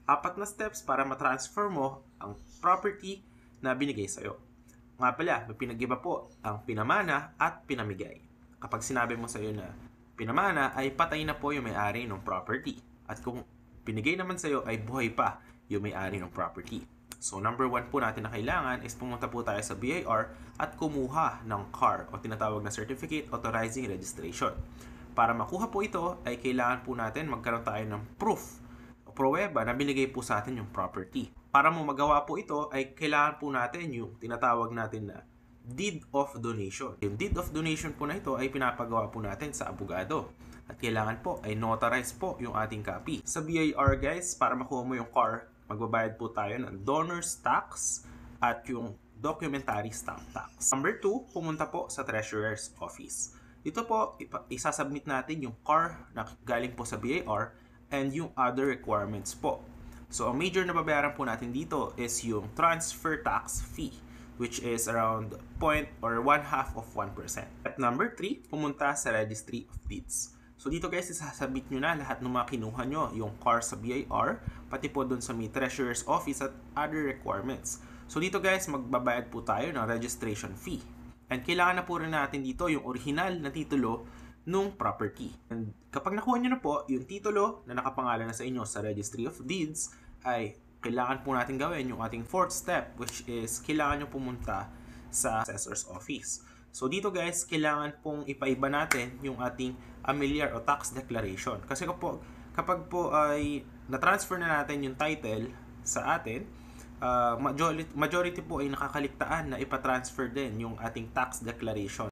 4 na steps para matransfer mo ang property na binigay sa'yo. Nga pala, may pinag-iba po ang pinamana at pinamigay. Kapag sinabi mo sa'yo na pinamana, ay patay na po yung may-ari ng property. At kung pinigay naman sa'yo, ay buhay pa yung may-ari ng property. So, number 1 po natin na kailangan is pumunta po tayo sa BIR at kumuha ng CAR o tinatawag na Certificate Authorizing Registration. Para makuha po ito, ay kailangan po natin magkaroon tayo ng proof o pruweba na binigay po sa atin yung property. Para mo magawa po ito, ay kailangan po natin yung tinatawag natin na Deed of Donation. Yung Deed of Donation po na ito ay pinapagawa po natin sa abogado. At kailangan po ay notarize po yung ating copy. Sa BIR guys, para makuha mo yung CAR, magbabayad po tayo ng donor's tax at yung documentary stamp tax. Number 2, pumunta po sa treasurer's office. Dito po, isasubmit natin yung CAR na galing po sa BIR and yung other requirements po. So, ang major na babayaran po natin dito is yung transfer tax fee, which is around 1/2 of 1%. At number 3, pumunta sa Registry of Deeds. So dito guys, isasubmit nyo na lahat ng mga kinuha nyo, yung CAR sa BIR, pati po dun sa may Treasurer's Office at other requirements. So dito guys, magbabayad po tayo ng registration fee. And kailangan na po rin natin dito yung original na titulo nung property. And kapag nakuha nyo na po yung titulo na nakapangalan na sa inyo sa Registry of Deeds, ay kailangan po natin gawin yung ating 4th step, which is kailangan nyo pumunta sa Assessor's Office. So dito guys, kailangan pong ipaiba natin yung ating familiar o tax declaration. Kasi kapag po ay na-transfer na natin yung title sa atin, majority po ay nakakaligtaan na ipatransfer din yung ating tax declaration